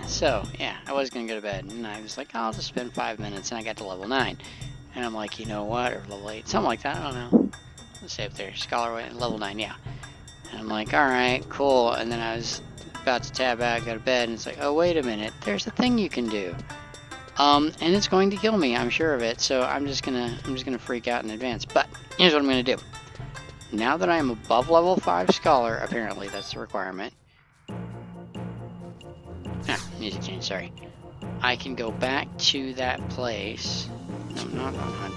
So, yeah, I was gonna go to bed, and I was like, I'll just spend 5 minutes, and I got to level 9. And I'm like, you know what, or level 8, something like that, I don't know. Let's say up there, Scholar, level 9, yeah. And I'm like, alright, cool, and then I was about to tab out, go to bed, and it's like, oh, wait a minute, there's a thing you can do. And it's going to kill me, I'm sure of it, so I'm just gonna freak out in advance. But, here's what I'm gonna do. Now that I am above level 5 Scholar, apparently that's the requirement. Music change, sorry. I can go back to that place. No, not on hunt.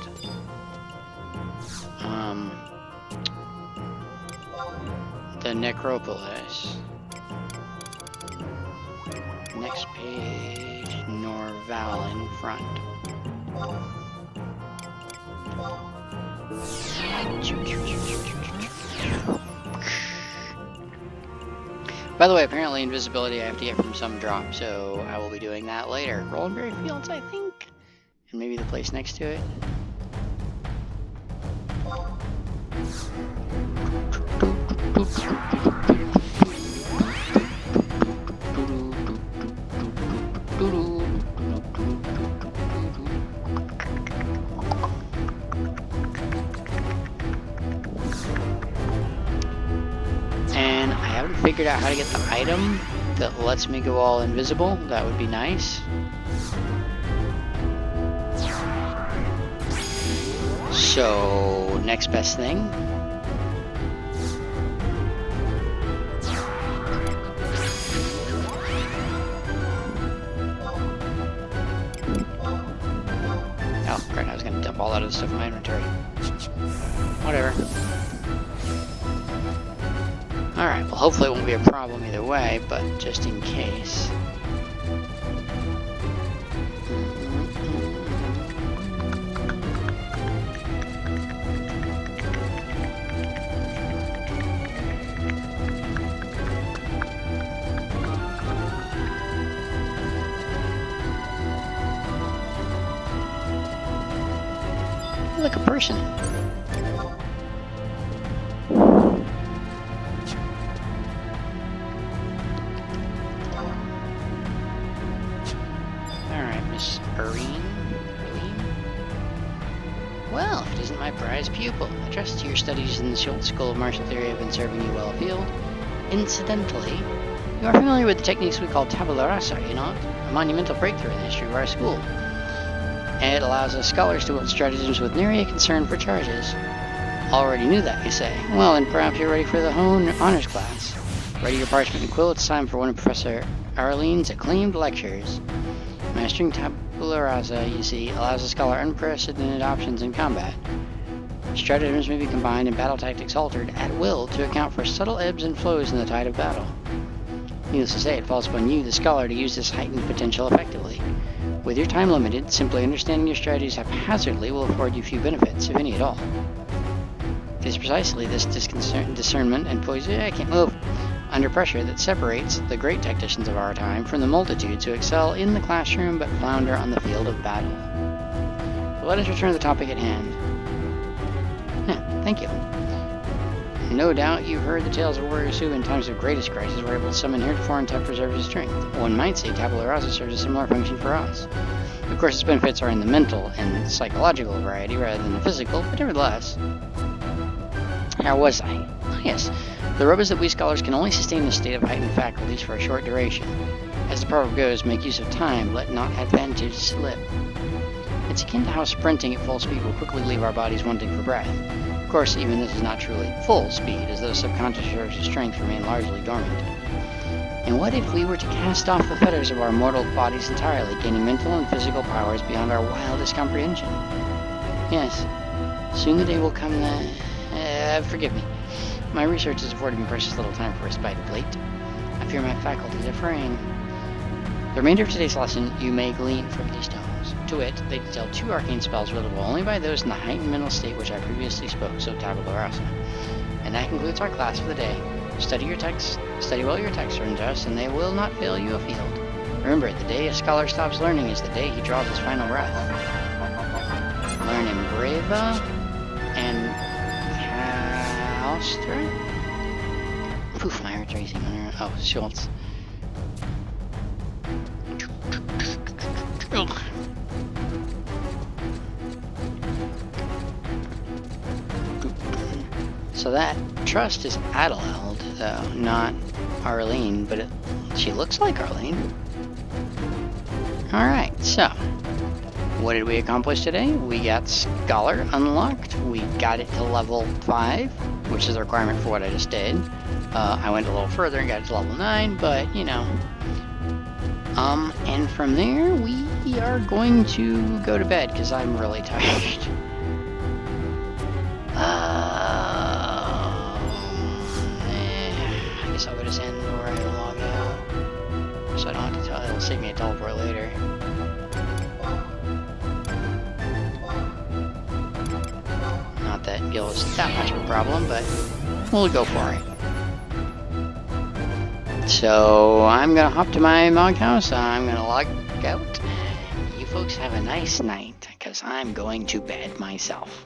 The Necropolis. Next page, Norval in front. By the way, apparently invisibility I have to get from some drop, so I will be doing that later. Rollenberry Fields, I think? And maybe the place next to it. And I haven't figured out how to get the item that lets me go all invisible. That would be nice. So, next best thing. Oh, great, I was going to dump all that other stuff in my inventory. Whatever. Alright, well hopefully it won't be a problem either way, but just in case. You're like a person. Well, if it isn't my prized pupil, I trust your studies in the Schultz School of Martial Theory have been serving you well afield. Incidentally, you are familiar with the techniques we call tabula rasa, are you not? A monumental breakthrough in the history of our school. It allows us scholars to wield stratagems with nary a concern for charges. Already knew that, you say? Well, then perhaps you're ready for the honors class. Ready your parchment and quill, it's time for one of Professor Arlene's acclaimed lectures. Mastering tabula rasa, you see, allows a scholar unprecedented options in combat. Stratagems may be combined and battle tactics altered at will to account for subtle ebbs and flows in the tide of battle. Needless to say, it falls upon you, the scholar, to use this heightened potential effectively. With your time limited, simply understanding your strategies haphazardly will afford you few benefits, if any at all. It is precisely this discernment and poise under pressure that separates the great tacticians of our time from the multitudes who excel in the classroom but flounder on the field of battle. But let us return to the topic at hand. Thank you. No doubt you've heard the tales of warriors who, in times of greatest crisis, were able to summon heretofore and to preserve his strength. One might say tabula rasa serves a similar function for us. Of course, its benefits are in the mental and psychological variety rather than the physical, but nevertheless. How was I? Oh, yes. The rub is that we scholars can only sustain a state of heightened faculties for a short duration. As the proverb goes, make use of time, let not advantage slip. It's akin to how sprinting at full speed will quickly leave our bodies wanting for breath. Of course, even this is not truly full speed, as those subconscious reserves of strength remain largely dormant. And what if we were to cast off the fetters of our mortal bodies entirely, gaining mental and physical powers beyond our wildest comprehension? Yes, soon the day will come that... forgive me. My research has afforded me precious little time for respite of late. I fear my faculties are fraying. The remainder of today's lesson you may glean from these tomes. To wit, they detail 2 arcane spells wieldable only by those in the heightened mental state which I previously spoke, so tabula rasa. And that concludes our class for the day. Study your texts, study well your texts are in us, and they will not fail you afield. Remember, the day a scholar stops learning is the day he draws his final breath. Learn in Breva and Halstra? Poof, my heart's racing. Oh, Schultz. So that trust is Adelaide, though, not Arlene, but she looks like Arlene. Alright, so what did we accomplish today? We got Scholar unlocked. We got it to level 5, which is the requirement for what I just did. I went a little further and got it to level 9, but you know. And from there we are going to go to bed because I'm really tired. I guess I'll go to San Andor and log out, so I don't have to tell. It'll save me a teleport later. Not that Gil is that much of a problem, but we'll go for it. So I'm gonna hop to my log house. I'm gonna log out. You folks have a nice night, because I'm going to bed myself.